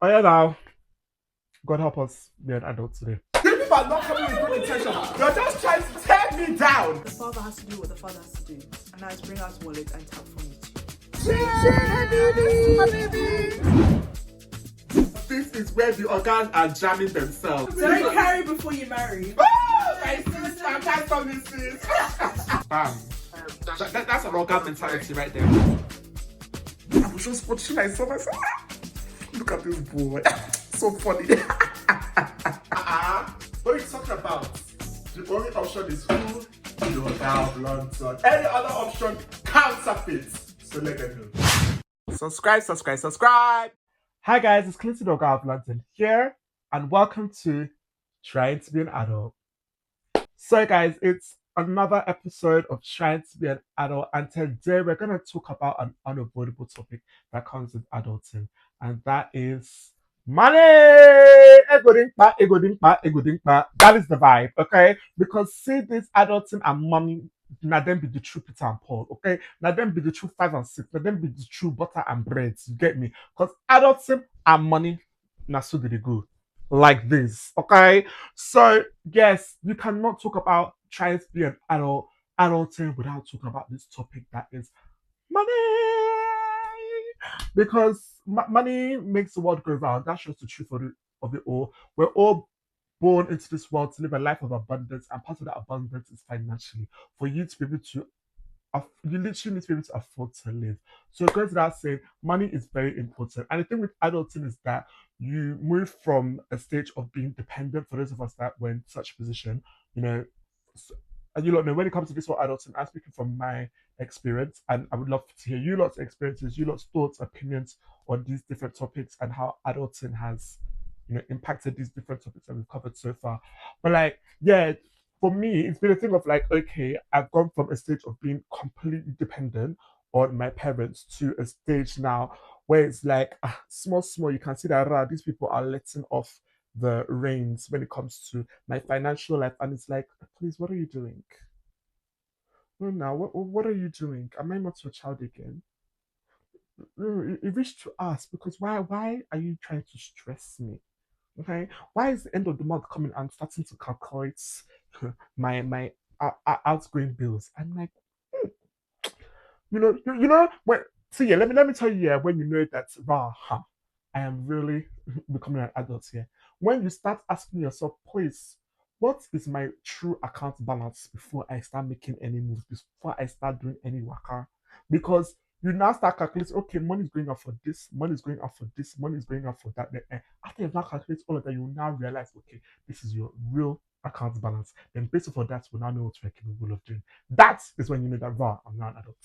Oh yeah, now God help us be an adult today. You people are not coming with good intention. You're just trying to tear me down. The father has to do what the father has to do, and now it's bring out wallet and tap for me too. This is where the organs are jamming themselves. Don't carry before you marry. Oh, my sister, can't stop this, sis. Bam. That's an organ mentality right there. I was just watching myself. I said, look at this boy. So funny. What are you talking about? The only option is who? The Oga of London. Any other option counterfeit. So let them know. Subscribe. Hi guys, it's Clinton Oga of London here, and welcome to Trying to Be an Adult. So guys, it's another episode of Trying to Be an Adult, and today we're going to talk about an unavoidable topic that comes with adulting, and that is money. Ego dingpa, ego dingpa, ego dingpa. That is the vibe, okay? Because see, this adulting and money, now them be the true Peter and Paul, okay? Now them be the true 5 and 6, now them be the true butter and bread. You get me? Because adulting and money, now so did they go like this, okay? So yes, you cannot talk about trying to be an adulting without talking about this topic that is money, because money makes the world go round. That's just the truth of it all. We're all born into this world to live a life of abundance, and part of that abundance is financially. For you to be able to, you literally need to be able to afford to live. So it goes without saying, money is very important. And the thing with adulting is that you move from a stage of being dependent, for those of us that were in such a position, you know, and you lot know when it comes to this whole adulting, I'm speaking from my experience, and I would love to hear you lot's experiences, you lot's thoughts, opinions on these different topics and how adulting has, impacted these different topics that we've covered so far. But like, yeah, for me, it's been a thing of like, okay, I've gone from a stage of being completely dependent on my parents to a stage now where it's like small, you can see that these people are letting off the reins when it comes to my financial life, and it's like, please, what are you doing? No, now, what are you doing? Am I not your child again? No, it reached to us because why are you trying to stress me? Okay, why is the end of the month coming and starting to calculate my outgoing bills? I'm like, hmm, when, so yeah, let me tell you, yeah, when you know that I am really becoming an adult here. When you start asking yourself, please, what is my true account balance before I start making any moves, before I start doing any waka? Because you now start calculating, okay, money is going out for this, money is going out for this, money is going out for that. After you've now calculated all of that, you will now realize, okay, this is your real account balance. Then based on that, we now know what we're capable of doing. That is when you know that, I'm now an adult.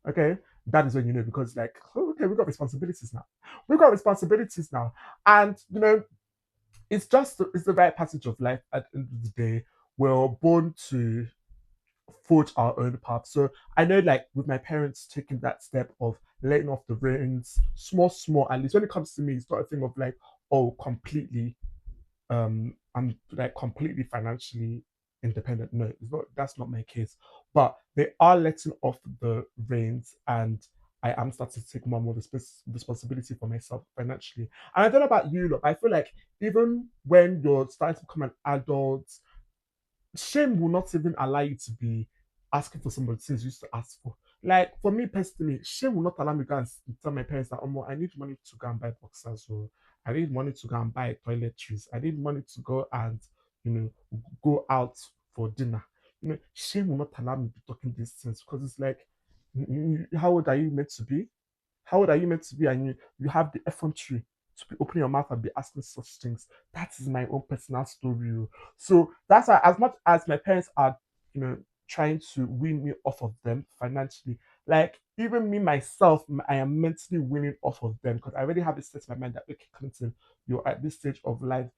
Okay, that is when you know, because like, oh, okay, we've got responsibilities now. We've got responsibilities now, and it's the right passage of life. At the end of the day, we're born to forge our own path. So I know, like with my parents taking that step of letting off the reins, small, at least when it comes to me, it's not a thing of like, oh, completely I'm like completely financially independent. No, it's not, that's not my case. But they are letting off the reins, and I am starting to take more and more responsibility for myself financially. And I don't know about you, look, I feel like even when you're starting to become an adult, shame will not even allow you to be asking for some of the things you used to ask for. Like for me personally, shame will not allow me to go and tell my parents that, oh, I need money to go and buy boxers, or I need money to go and buy toiletries. I need money to go and you go out for dinner. Shame will not allow me to be talking these things, because it's like, how old are you meant to be? How old are you meant to be? And you have the effrontery to be opening your mouth and be asking such things. That is my own personal story. So that's why, as much as my parents are, trying to wean me off of them financially, like even me myself, I am mentally winning off of them, because I already have this set in my mind that, okay, Clinton, you're at this stage of life,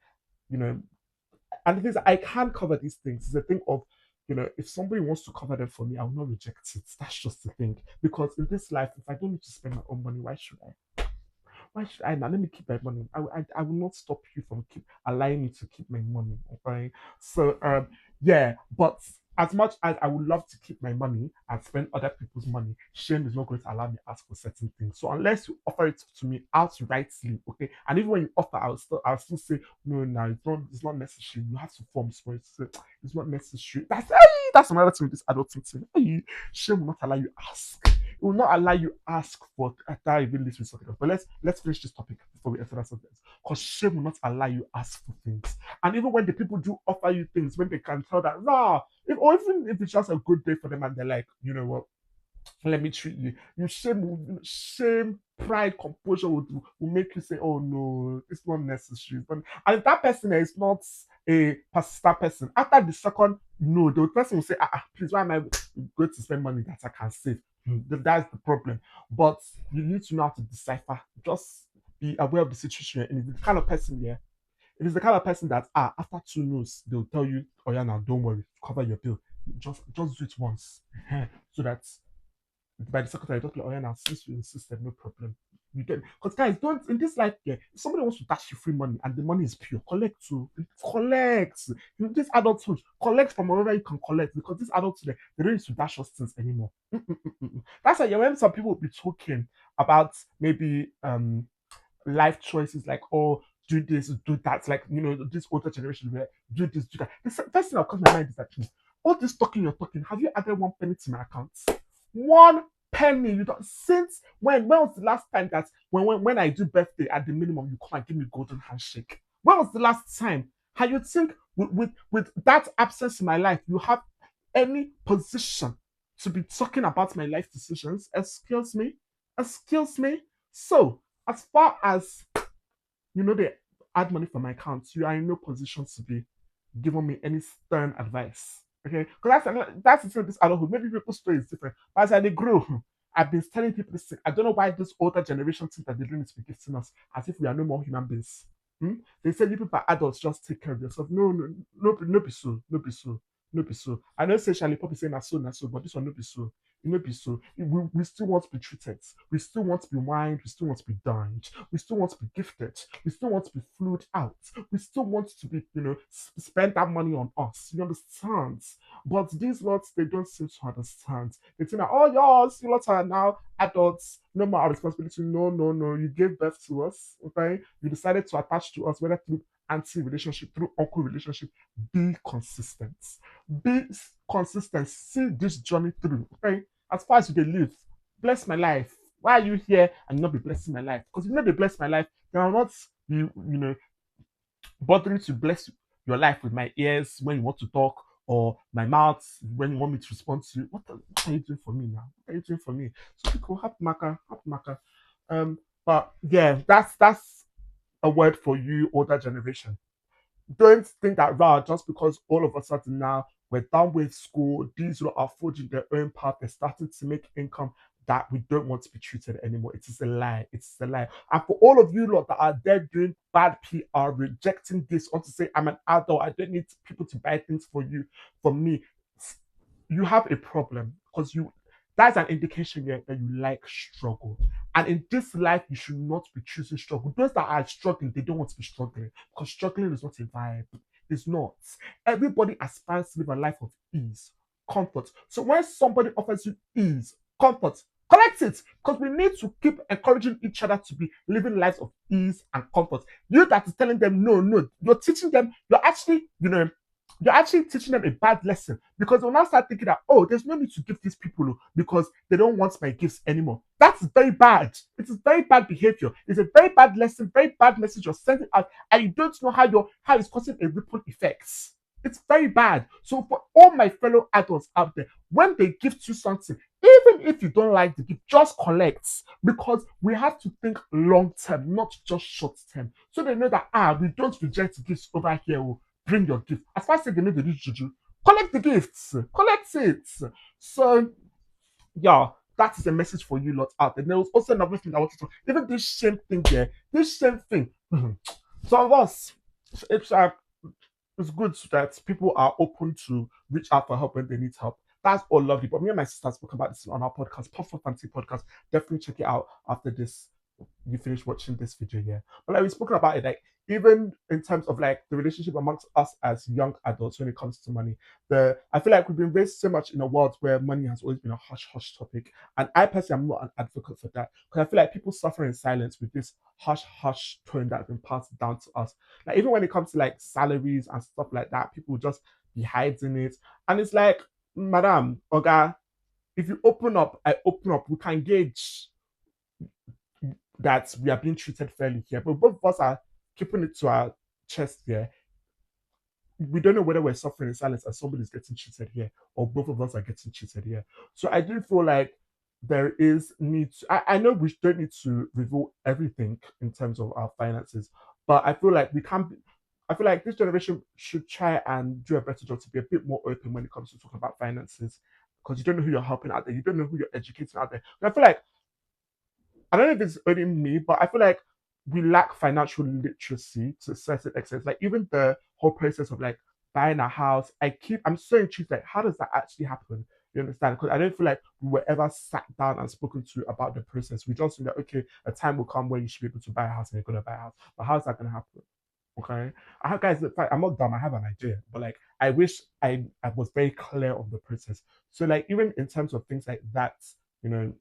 you know, and the things I can't cover these things. It's a thing of, if somebody wants to cover them for me, I will not reject it. That's just the thing. Because in this life, if I don't need to spend my own money, why should I? Why should I now? Let me keep my money. I will not stop you from keep allowing me to keep my money. Okay. So yeah, but as much as I would love to keep my money and spend other people's money, shame is not going to allow me to ask for certain things. So unless you offer it to me outrightly, okay, and even when you offer, I'll still say no, no, it's not necessary. You have to form small. It's not necessary. That's another thing with this adulting thing. Shame will not allow you ask. It will not allow you ask for that even this with something else. But let's finish this topic before we enter that subject. Because shame will not allow you ask for things. And even when the people do offer you things, when they can tell that, nah, or even if it's just a good day for them and they're like, you know what, let me treat you. Shame, pride, composure will make you say, oh no, it's not necessary. But and if that person is not a persistent person, after the second no, the person will say, please, why am I going to spend money that I can save? That's the problem. But you need to know how to decipher. Just be aware of the situation. And if it's the kind of person, yeah, if it's the kind of person that after two no's, they'll tell you, oh yeah, now don't worry, cover your bill. Just do it once. So that by the secretary, just like, oh yeah, now since you insisted, no problem. You get because guys, don't in this life, yeah, if somebody wants to dash you free money and the money is pure, collect to collect. This adulthood, collect from wherever you can collect because this adulthood, they don't need to dash us things anymore. That's why yeah, when some people will be talking about maybe life choices like, oh, do this, do that, like this older generation where do this, do that. The first thing that comes to my mind is that all this talking you're talking, have you added one penny to my account? One penny. You don't since when was the last time that when I do birthday at the minimum you come and give me golden handshake? When was the last time? How you think with that absence in my life, you have any position to be talking about my life decisions? Excuse me? Excuse me? So as far as they add money from my account, you are in no position to be giving me any stern advice. Okay, because that's the thing with this adulthood. Maybe people's story is different, but as I grow, I've been telling people this thing. I don't know why this older generation think that they don't need to be gifting us as if we are no more human beings. They say you people are adults, just take care of yourself. No, no, no, no be so, no be so, no be so. I know say Charlie Pop is saying na so, but this one no be so. It no be so. We still want to be treated. We still want to be wined. We still want to be dined. We still want to be gifted. We still want to be flued out. We still want to be, spend that money on us. You understand? But these lots, they don't seem to understand. They think that, oh, yours, you lots are now adults. No more our responsibility. No, no, no. You gave birth to us. Okay. You decided to attach to us, whether through auntie relationship, through uncle relationship. Be consistent. Be consistent. See this journey through. Okay. As far as you can live, bless my life. Why are you here and not be blessing my life? Because if you not be bless my life, then I'll not be, bothering to bless your life with my ears when you want to talk or my mouth when you want me to respond to you. What are you doing for me now? What are you doing for me? So people, happy marker, happy marker. But yeah, that's a word for you, older generation. Don't think that just because all of a sudden now we're done with school, these lot are forging their own path, they're starting to make income, that we don't want to be treated anymore. It is a lie. It's a lie. And for all of you lot that are there doing bad PR, rejecting this, or to say I'm an adult, I don't need people to buy things for you, for me, you have a problem because you that's an indication that you like struggle. And in this life, you should not be choosing struggle. Those that are struggling, they don't want to be struggling because struggling is not a vibe. It's not. Everybody aspires to live a life of ease, comfort. So when somebody offers you ease, comfort, collect it because we need to keep encouraging each other to be living lives of ease and comfort. You that is telling them no, no, you're teaching them, you're actually teaching them a bad lesson because they'll now start thinking that, oh, there's no need to give these people because they don't want my gifts anymore. That's very bad. It is very bad behavior. It's a very bad lesson, very bad message you're sending out, and you don't know how it's causing a ripple effect. It's very bad. So for all my fellow adults out there, when they gift you something, even if you don't like the gift, just collect because we have to think long term, not just short term. So they know that we don't reject gifts over here. Bring your gift. As far as they know the rich juju, collect the gifts. Collect it. So yeah, that is a message for you lot out. And there was also another thing I wanted to even this same thing there, this same thing. Some of us, it's it's good that people are open to reach out for help when they need help. That's all lovely. But me and my sister spoke about this on our podcast, Pop for Fancy Podcast. Definitely check it out after this you finish watching this video, yeah. But like we've spoken about it, like even in terms of like the relationship amongst us as young adults when it comes to money, the I feel like we've been raised so much in a world where money has always been a hush hush topic, and I personally am not an advocate for that because I feel like people suffer in silence with this hush hush tone that's been passed down to us. Like even when it comes to like salaries and stuff like that, people just be hiding it, and it's like, Madam Oga, if you open up, I open up, we can gauge that we are being treated fairly here. But both of us are keeping it to our chest here. We don't know whether we're suffering in silence and somebody's getting cheated here, or both of us are getting cheated here. So I do feel like there is need to, I know we don't need to reveal everything in terms of our finances, but I feel like we can be, I feel like this generation should try and do a better job to be a bit more open when it comes to talking about finances, because you don't know who you're helping out there, you don't know who you're educating out there. And I feel like, I don't know if it's only me, but I feel like we lack financial literacy to a certain extent. Like even the whole process of like buying a house, I'm so intrigued. Like, how does that actually happen? You understand? Because I don't feel like we were ever sat down and spoken to about the process. We just know that okay, a time will come where you should be able to buy a house and you're gonna buy a house. But how's that gonna happen? Okay. I have guys, in fact, I'm not dumb, I have an idea. But like I wish I was very clear on the process. So like even in terms of things like that, you know,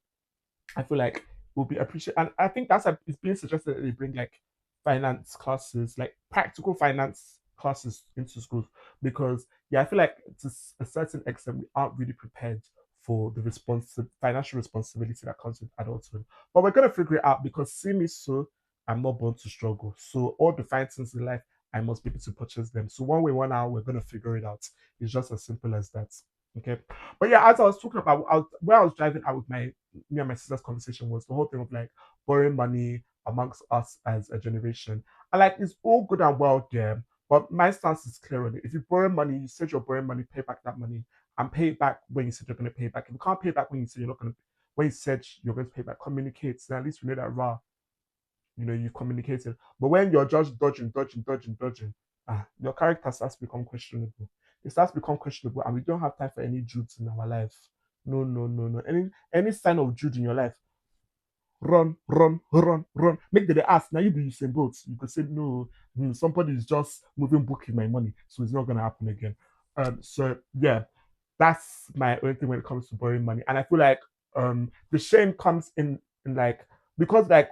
I feel like will be appreciated. And I think that's it's being suggested that they bring like finance classes, like practical finance classes into schools because yeah, I feel like to a certain extent we aren't really prepared for the financial responsibility that comes with adulthood. But we're gonna figure it out because see me so I'm not born to struggle. So all the fine things in life I must be able to purchase them. So one way, one hour, we're gonna figure it out. It's just as simple as that. Okay. But yeah, as I was talking about, where I was driving out with me and my sister's conversation was the whole thing of like borrowing money amongst us as a generation. And like it's all good and well there, but my stance is clear on it. If you borrow money, you said you're borrowing money, pay back that money and pay it back when you said you're gonna pay it back. If you can't pay it back when you said you're not gonna when you said you're going to pay back, communicate. So at least we know that you communicated. But when you're just dodging, your character starts to become questionable. It starts to become questionable, and we don't have time for any Jude in our life. No, no, no, no. Any sign of Jude in your life, run, run, run, run. Make the ask. Now you be using boats. You could say no. Somebody is just moving book in my money, so it's not gonna happen again. So yeah, that's my only thing when it comes to borrowing money, and I feel like the shame comes in like because like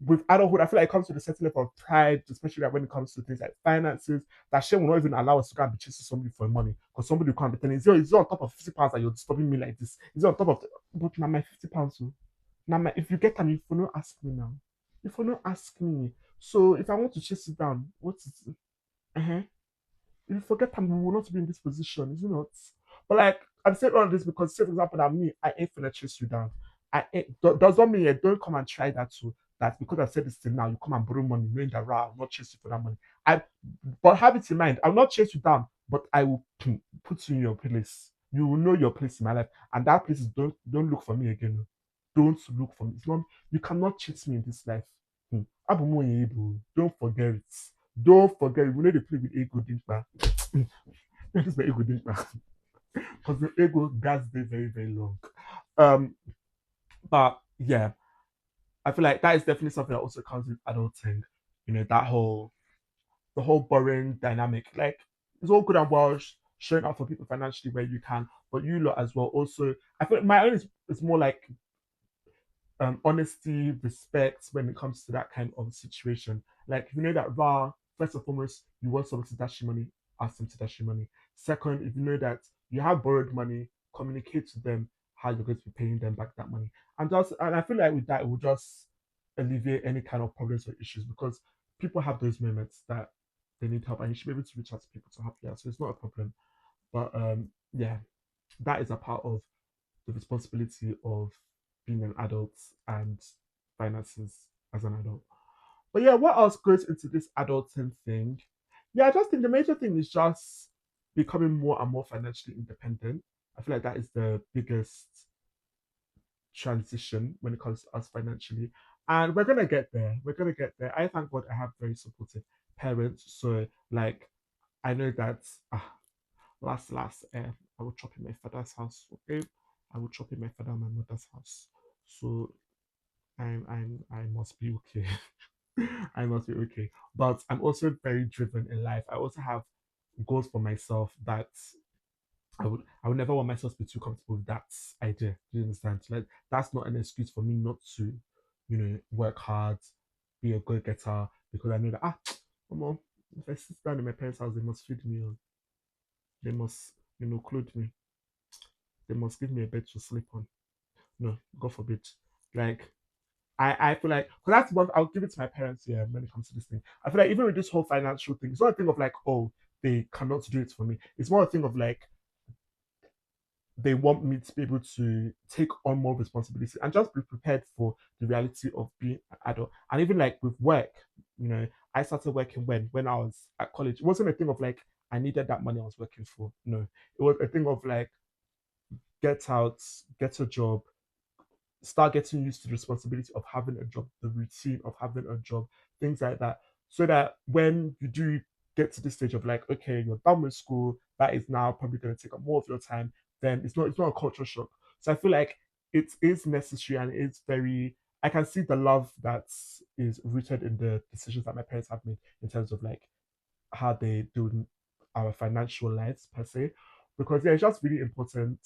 with adulthood, I feel like it comes to a certain level of pride, especially like when it comes to things like finances. That shame will not even allow us to go and be chasing somebody for money because somebody can't be telling, is it on top of £50 that you're disturbing me like this? Is it on top of, but now my £50 too. Now, if you get them, if you not ask me now, if you not ask me. So if I want to chase it down, what is it? Uh-huh. If you forget time, we will not be in this position, is it not? But like I'm saying all of this because, say for example, that me, I ain't finna chase you down. I ain't, does not mean you don't come and try that too. That because I said this thing now, you come and borrow money, knowing that I'll not chase you for that money. I but have it in mind, I'll not chase you down, but I will put you in your place. You will know your place in my life, and that place is don't look for me again. Oh. Don't look for me. It's not you cannot chase me in this life. Hmm. Don't forget it. Don't forget it. We know they play with ego, didn't we? This is my ego, didn't we? Because the ego gas day very, very long. Um, but yeah, I feel like that is definitely something that also comes with adulting. That the whole borrowing dynamic. Like it's all good and well showing up for people financially where you can, but you lot as well. Also, I feel like my own is more like honesty, respect when it comes to that kind of situation. Like if you know that first and foremost, you want someone to dash you money, ask them to dash you money. Second, if you know that you have borrowed money, communicate to them how you're going to be paying them back that money. And I feel like with that it will just alleviate any kind of problems or issues because people have those moments that they need help and you should be able to reach out to people to help you out. So it's not a problem. But yeah, that is a part of the responsibility of being an adult and finances as an adult. But yeah, what else goes into this adulting thing? Yeah, I just think the major thing is just becoming more and more financially independent. I feel like that is the biggest transition when it comes to us financially. And we're gonna get there. We're gonna get there. I thank God I have very supportive parents. So like I know that last I will chop in my father's house, okay? I will chop in my father and my mother's house. So I must be okay. I must be okay. But I'm also very driven in life. I also have goals for myself that I would never want myself to be too comfortable with that idea. Do you understand? Like that's not an excuse for me not to, work hard, be a go getter, because I know that come on, if I sit down in my parents' house, they must feed me on, they must, clothe me, they must give me a bed to sleep on. No, God forbid. Like I feel like, because that's one, I'll give it to my parents here when it comes to this thing. I feel like even with this whole financial thing, it's not a thing of like, oh, they cannot do it for me. It's more a thing of like, they want me to be able to take on more responsibility and just be prepared for the reality of being an adult. And even like with work, I started working when I was at college. It wasn't a thing of like I needed that money I was working for. No, it was a thing of like get out, get a job, start getting used to the responsibility of having a job, the routine of having a job, things like that. So that when you do get to this stage of like, okay, you're done with school, that is now probably going to take up more of your time, then it's not a culture shock. So I feel like it is necessary and it's very I can see the love that is rooted in the decisions that my parents have made in terms of like how they do our financial lives per se. Because yeah, it's just really important.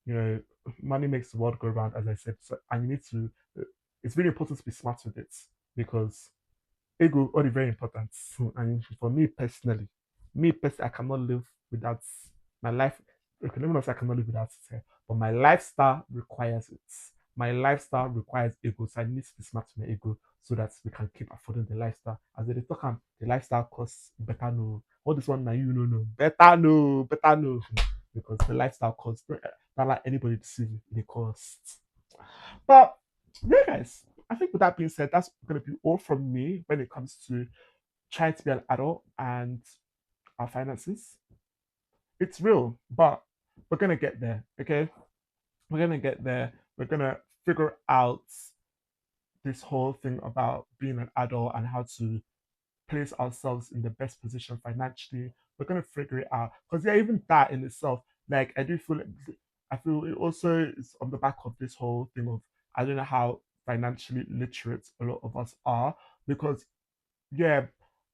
You know, money makes the world go round, as I said. So, and you need to. It's really important to be smart with it because ego only very important. And for me personally, I cannot live without my life. Okay, let me not say I cannot live without it, but my lifestyle requires it. My lifestyle requires ego, so I need to be smart with my ego so that we can keep affording the lifestyle. As they talk, the lifestyle costs better no. All this one now you know no better no, because the lifestyle costs. Not like anybody to see the cost. But yeah, guys, I think with that being said, that's going to be all from me when it comes to trying to be an adult and our finances. It's real, but we're going to get there, okay? We're going to get there. We're going to figure out this whole thing about being an adult and how to place ourselves in the best position financially. We're going to figure it out. Because, yeah, even that in itself, like, I feel it also is on the back of this whole thing of, I don't know how financially literate a lot of us are. Because yeah,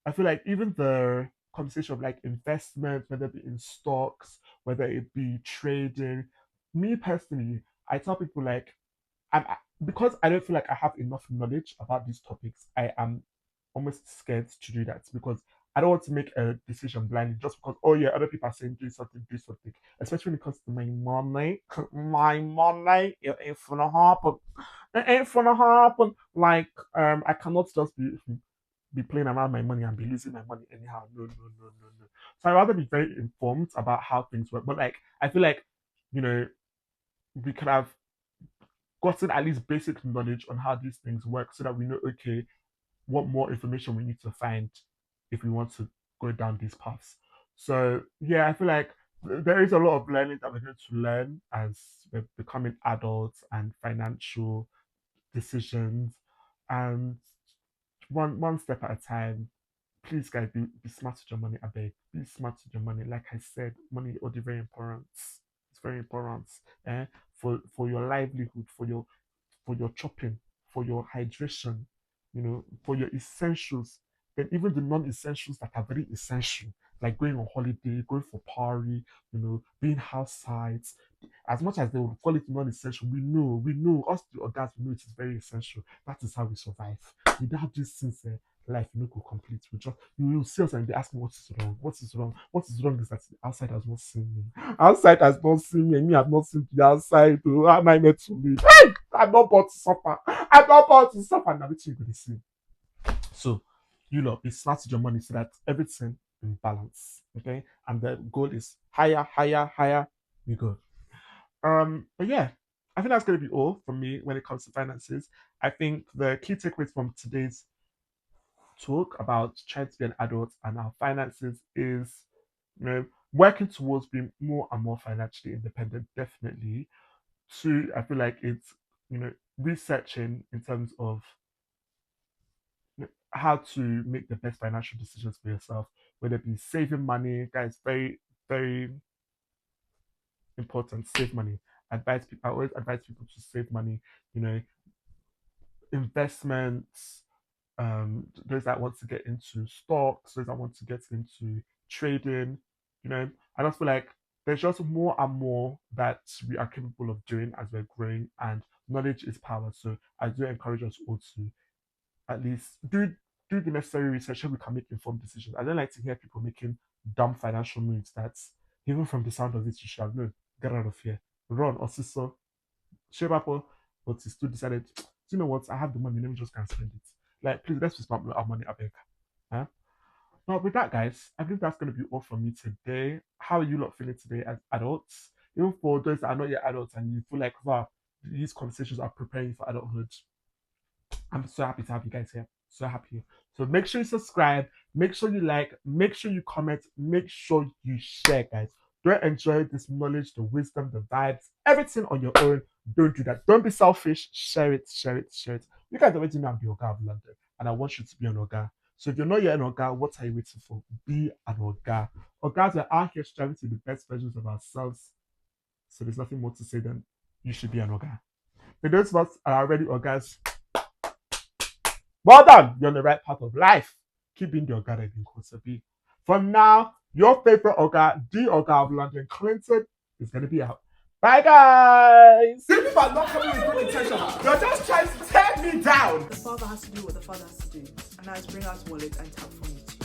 I feel like even the conversation of like investment, whether it be in stocks, whether it be trading, me personally, I tell people like because I don't feel like I have enough knowledge about these topics, I am almost scared to do that because I don't want to make a decision blindly just because, oh yeah, other people are saying do something. Especially when it comes to my money. My money, it ain't gonna happen. It ain't gonna happen. Like, I cannot just be playing around my money and be losing my money anyhow. No, no, no, no, no. So I'd rather be very informed about how things work. But like, I feel like, you know, we could have gotten at least basic knowledge on how these things work so that we know, okay, what more information we need to find if we want to go down these paths. So yeah, I feel like there is a lot of learning that we're going to learn as we're becoming adults and financial decisions and one step at a time. Please guys be smart with your money, I beg. Be smart with your money. Like I said, money is also very important. It's very important. For your livelihood, for your chopping, for your hydration, for your essentials, then even the non-essentials that are very essential, like going on holiday, going for party, being outside. As much as they would call it non-essential, we know, us the adults, we know it is very essential. That is how we survive. Without these things, life no go complete. We just you will see us and be asking what is wrong, what is wrong, what is wrong is that the outside has not seen me. Outside has not seen me, and me have not seen the outside. Oh, how am I meant to live? I'm not born to suffer. I'm not born to suffer. Now, what you going to see? So, be smart with your money so that everything in balance. Okay, and the goal is higher, higher, higher. We go. But yeah, I think that's going to be all from me when it comes to finances. I think the key takeaways from today's talk about trying to be an adult and our finances is, working towards being more and more financially independent. Definitely. Two, I feel like it's researching in terms of how to make the best financial decisions for yourself, whether it be saving money, guys, very, very important. Save money. I always advise people to save money. You know, investments, those that want to get into stocks, those that want to get into trading, you know. I just feel like there's just more and more that we are capable of doing as we're growing, and knowledge is power. So I do encourage us all to at least do the necessary research so we can make informed decisions. I don't like to hear people making dumb financial moves that's even from the sound of it, you should have known. Get out of here. Run or so shape up, but he still decided, do you know what? I have the money, let me just go and spend it. Like, please let's just spend our money, I beg. Huh? Now, with that, guys, I think that's going to be all from me today. How are you lot feeling today as adults? Even for those that are not yet adults and you feel like, wow, these conversations are preparing you for adulthood, I'm so happy to have you guys here. So happy. So make sure you subscribe, make sure you like, make sure you comment, make sure you share, guys. Don't enjoy this knowledge, the wisdom, the vibes, everything on your own. Don't do that. Don't be selfish. Share it, share it, share it. You guys already know I'm the Oga of London, and I want you to be an Oga. So if you're not yet an Oga, what are you waiting for? Be an Oga. Ogas are out here striving to be the best versions of ourselves. So there's nothing more to say than you should be an Oga. For those of us are already Ogas, well done. You're on the right path of life. Keep being the Oga that you're supposed to be. From now, your favorite Oga, the Oga of London, Clinton, is going to be out. Bye, guys. These people are not coming with good intention. You're just trying to tear me down. The father has to do what the father has to do. And now it's bring out wallet and tap for me too.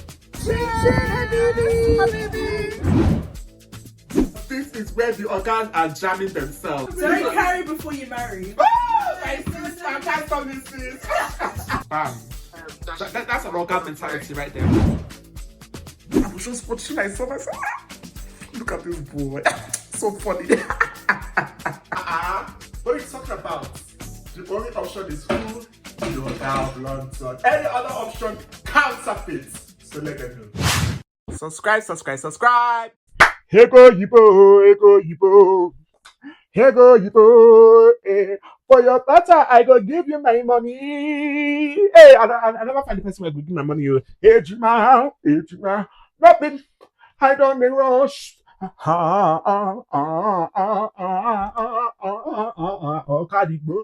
This is where the Ogas are jamming themselves. Don't carry before you marry. Oh, my sister, I can't stop this, sis. Bam. That's an Oga mentality right there. I was just watching, I saw myself. Look at this boy. So funny. What are you talking about? The only option is who? The Oga of London. Any other option counterfeit. So let them know. Subscribe, subscribe, subscribe. Here go Yibo, here go Yibo. Here go Yibo. Eh. For your daughter, I go give you my money. Hey, I never find the person who will give my money. Hey, Juma, hey, Juma. Nothing. I don't need rush. Oh, Kadigbo.